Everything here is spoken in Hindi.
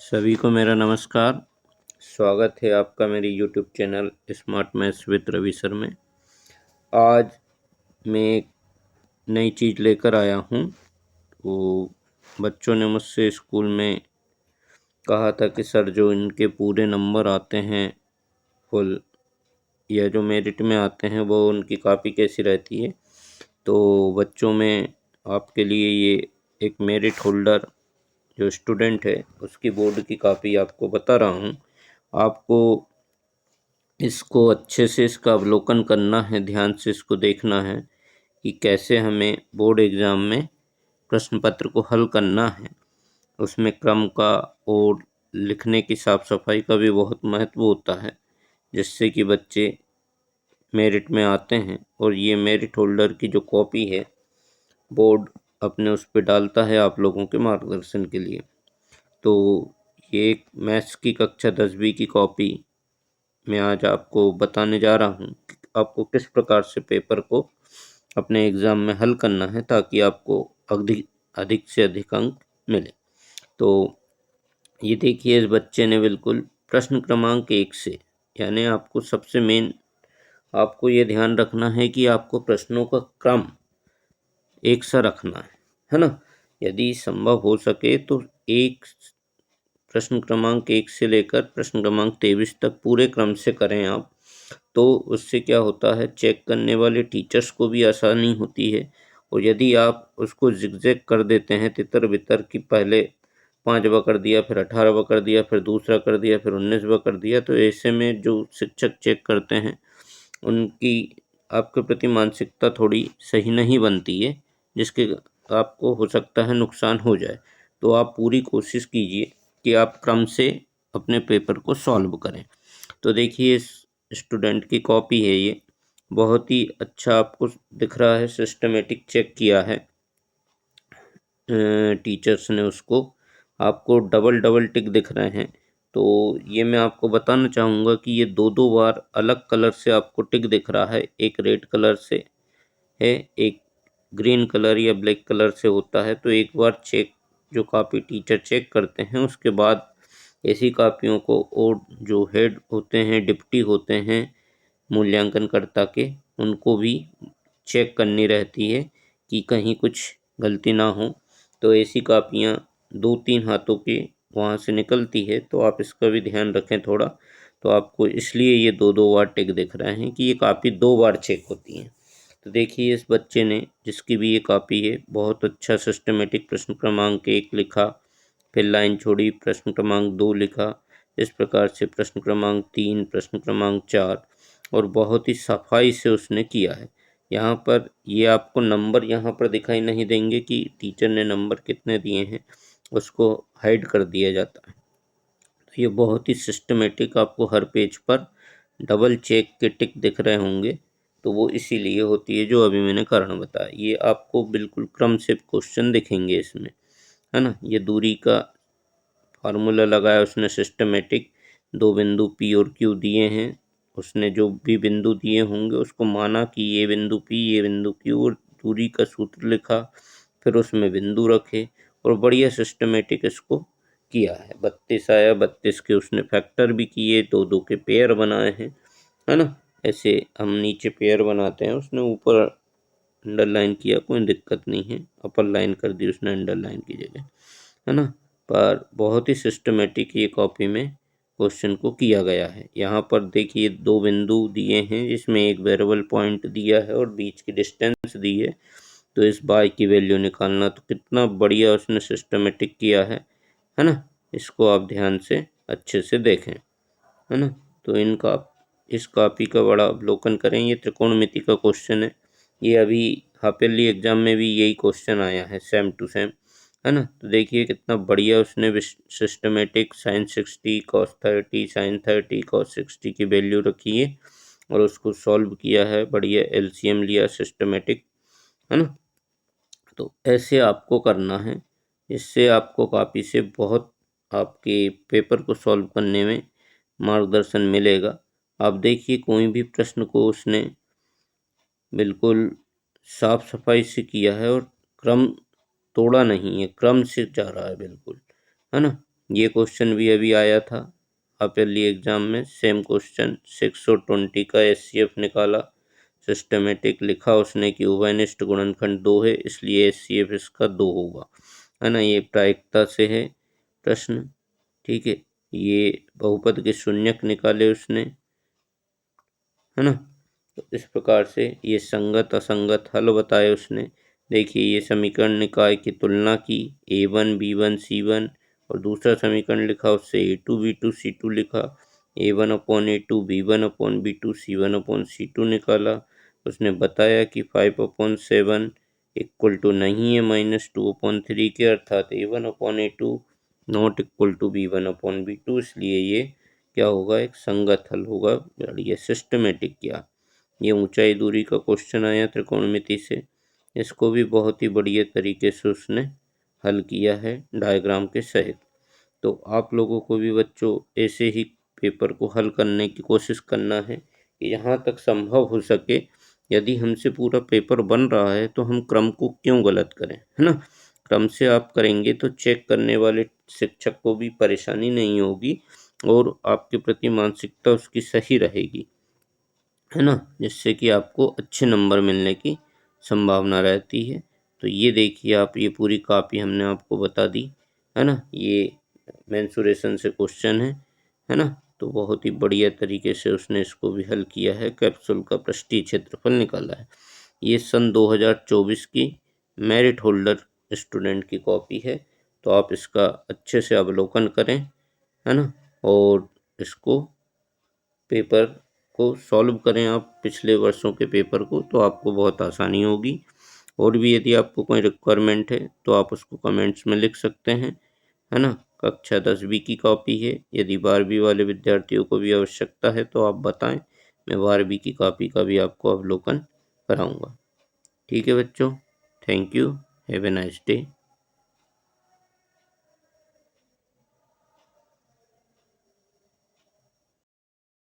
सभी को मेरा नमस्कार। स्वागत है आपका मेरी YouTube channel smart maths with Ravi sir में। आज मैं एक नई चीज़ लेकर आया हूँ। तो बच्चों ने मुझसे स्कूल में कहा था कि सर जो इनके पूरे नंबर आते हैं फुल या जो मेरिट में आते हैं वो उनकी कॉपी कैसी रहती है। तो बच्चों में आपके लिए ये एक मेरिट होल्डर जो स्टूडेंट है उसकी बोर्ड की कॉपी आपको बता रहा हूँ। आपको इसको अच्छे से इसका अवलोकन करना है, ध्यान से इसको देखना है कि कैसे हमें बोर्ड एग्ज़ाम में प्रश्न पत्र को हल करना है। उसमें क्रम का और लिखने की साफ सफाई का भी बहुत महत्व होता है, जिससे कि बच्चे मेरिट में आते हैं। और ये मेरिट होल्डर की जो कॉपी है बोर्ड अपने उस पर डालता है आप लोगों के मार्गदर्शन के लिए। तो ये एक मैथ्स की कक्षा 10वीं की कॉपी मैं आज आपको बताने जा रहा हूँ कि आपको किस प्रकार से पेपर को अपने एग्ज़ाम में हल करना है ताकि आपको अधिक अधिक से अधिक अंक मिले। तो ये देखिए, इस बच्चे ने बिल्कुल प्रश्न क्रमांक 1 से, यानी आपको सबसे मेन आपको ये ध्यान रखना है कि आपको प्रश्नों का क्रम एक सा रखना है ना। यदि संभव हो सके तो एक प्रश्न क्रमांक 1 से लेकर प्रश्न क्रमांक 23 तक पूरे क्रम से करें आप। तो उससे क्या होता है, चेक करने वाले टीचर्स को भी आसानी होती है। और यदि आप उसको जिगजैग कर देते हैं तितर बितर कि पहले 5वां कर दिया, फिर 18वां कर दिया, फिर दूसरा कर दिया, फिर 19वां कर दिया, तो ऐसे में जो शिक्षक चेक करते हैं उनकी आपके प्रति मानसिकता थोड़ी सही नहीं बनती है, जिसके आपको हो सकता है नुकसान हो जाए। तो आप पूरी कोशिश कीजिए कि आप क्रम से अपने पेपर को सॉल्व करें। तो देखिए, इस स्टूडेंट की कॉपी है ये, बहुत ही अच्छा आपको दिख रहा है, सिस्टमेटिक चेक किया है टीचर्स ने उसको। आपको डबल डबल टिक दिख रहे हैं। तो ये मैं आपको बताना चाहूँगा कि ये दो दो बार अलग कलर से आपको टिक दिख रहा है। एक रेड कलर से है, एक ग्रीन कलर या ब्लैक कलर से होता है। तो एक बार चेक जो कॉपी टीचर चेक करते हैं उसके बाद ऐसी कॉपियों को, और जो हेड होते हैं, डिप्टी होते हैं मूल्यांकनकर्ता के, उनको भी चेक करनी रहती है कि कहीं कुछ गलती ना हो। तो ऐसी कापियाँ 2-3 हाथों की वहाँ से निकलती है, तो आप इसका भी ध्यान रखें थोड़ा। तो आपको इसलिए ये दो दो बार टिक दिख रहे हैं कि ये कापी 2 बार चेक होती हैं। तो देखिए, इस बच्चे ने, जिसकी भी ये कॉपी है, बहुत अच्छा सिस्टमेटिक प्रश्न क्रमांक 1 लिखा, फिर लाइन छोड़ी, प्रश्न क्रमांक 2 लिखा, इस प्रकार से प्रश्न क्रमांक 3, प्रश्न क्रमांक 4, और बहुत ही सफाई से उसने किया है। यहाँ पर ये आपको नंबर यहाँ पर दिखाई नहीं देंगे कि टीचर ने नंबर कितने दिए हैं, उसको हाइड कर दिया जाता है। तो ये बहुत ही सिस्टमेटिक, आपको हर पेज पर डबल चेक के टिक दिख रहे होंगे। तो वो इसीलिए होती है जो अभी मैंने कारण बताया। ये आपको बिल्कुल क्रम से क्वेश्चन दिखेंगे इसमें, है ना। ये दूरी का फार्मूला लगाया उसने सिस्टमेटिक, 2 बिंदु पी और क्यू दिए हैं। उसने जो भी बिंदु दिए होंगे उसको माना कि ये बिंदु पी, ये बिंदु क्यू, और दूरी का सूत्र लिखा, फिर उसमें बिंदु रखे, और बढ़िया सिस्टमेटिक इसको किया है। 32 आया, 32 के उसने फैक्टर भी किए, दो दो के पेयर बनाए हैं, है ना। ऐसे हम नीचे पेयर बनाते हैं, उसने ऊपर अंडरलाइन किया, कोई दिक्कत नहीं है, अपर लाइन कर दी उसने अंडरलाइन की जगह, है ना। पर बहुत ही सिस्टमेटिक ये कॉपी में क्वेश्चन को किया गया है। यहाँ पर देखिए 2 बिंदु दिए हैं, जिसमें एक वेरिएबल पॉइंट दिया है और बीच की डिस्टेंस दी है। तो इस बाय की वैल्यू निकालना, तो कितना बढ़िया उसने सिस्टमेटिक किया है ना। इसको आप ध्यान से अच्छे से देखें, है ना। तो इस कॉपी का बड़ा अवलोकन करें। ये त्रिकोणमिति का क्वेश्चन है। ये अभी हाफ ईयरली एग्जाम में भी यही क्वेश्चन आया है, सेम टू सेम, है ना। तो देखिए कितना बढ़िया उसने systematic sine 60 cos 30 sine 30 cos 60 की वैल्यू रखी है और उसको सॉल्व किया है। बढ़िया एलसीएम लिया सिस्टमेटिक, है ना। तो ऐसे आपको करना है, इससे आपको कॉपी से बहुत आपके पेपर को सॉल्व करने में मार्गदर्शन मिलेगा। आप देखिए, कोई भी प्रश्न को उसने बिल्कुल साफ सफाई से किया है और क्रम तोड़ा नहीं है, क्रम से जा रहा है बिल्कुल, है ना। ये क्वेश्चन भी अभी आया था अपरली एग्जाम में, सेम क्वेश्चन 620 का एचसीएफ निकाला, सिस्टमेटिक लिखा उसने कि उभयनिष्ठ गुणनखंड 2 है इसलिए एचसीएफ इसका 2 होगा, है ना। ये प्रायिकता से है प्रश्न, ठीक है। ये बहुपद के शून्यक निकाले उसने, है ना। तो इस प्रकार से ये संगत असंगत हल बताए उसने। देखिए ये समीकरण निकाय की तुलना की, A1 B1 C1, और दूसरा समीकरण लिखा उससे A2 B2 C2 लिखा, A1/A2 B1/B2 C1/C2 निकाला। उसने बताया कि 5/7 इक्वल टू नहीं है -2/3 के, अर्थात A1/A2 not equal to B1/B2, इसलिए ये क्या होगा, एक संगत हल होगा। ये सिस्टमेटिक किया। ये ऊंचाई दूरी का क्वेश्चन आया त्रिकोणमिति से, इसको भी बहुत ही बढ़िया तरीके से उसने हल किया है डायग्राम के सहित। तो आप लोगों को भी बच्चों ऐसे ही पेपर को हल करने की कोशिश करना है कि जहाँ तक संभव हो सके, यदि हमसे पूरा पेपर बन रहा है तो हम क्रम को क्यों गलत करें, है ना। क्रम से आप करेंगे तो चेक करने वाले शिक्षक को भी परेशानी नहीं होगी और आपके प्रति मानसिकता उसकी सही रहेगी, है ना, जिससे कि आपको अच्छे नंबर मिलने की संभावना रहती है। तो ये देखिए आप, ये पूरी कॉपी हमने आपको बता दी, है ना। ये मेंसुरेशन से क्वेश्चन है ना। तो बहुत ही बढ़िया तरीके से उसने इसको भी हल किया है। कैप्सूल का पृष्ठीय क्षेत्रफल निकाला है। ये सन 2024 की मेरिट होल्डर स्टूडेंट की कॉपी है, तो आप इसका अच्छे से अवलोकन करें, है ना, और इसको पेपर को सॉल्व करें आप पिछले वर्षों के पेपर को, तो आपको बहुत आसानी होगी। और भी यदि आपको कोई रिक्वायरमेंट है तो आप उसको कमेंट्स में लिख सकते हैं, है ना। कक्षा 10वीं की कॉपी है, यदि 12वीं वाले विद्यार्थियों को भी आवश्यकता है तो आप बताएं, मैं 12वीं की कॉपी का भी आपको अवलोकन कराऊंगा। ठीक है बच्चों, thank you, have a nice day.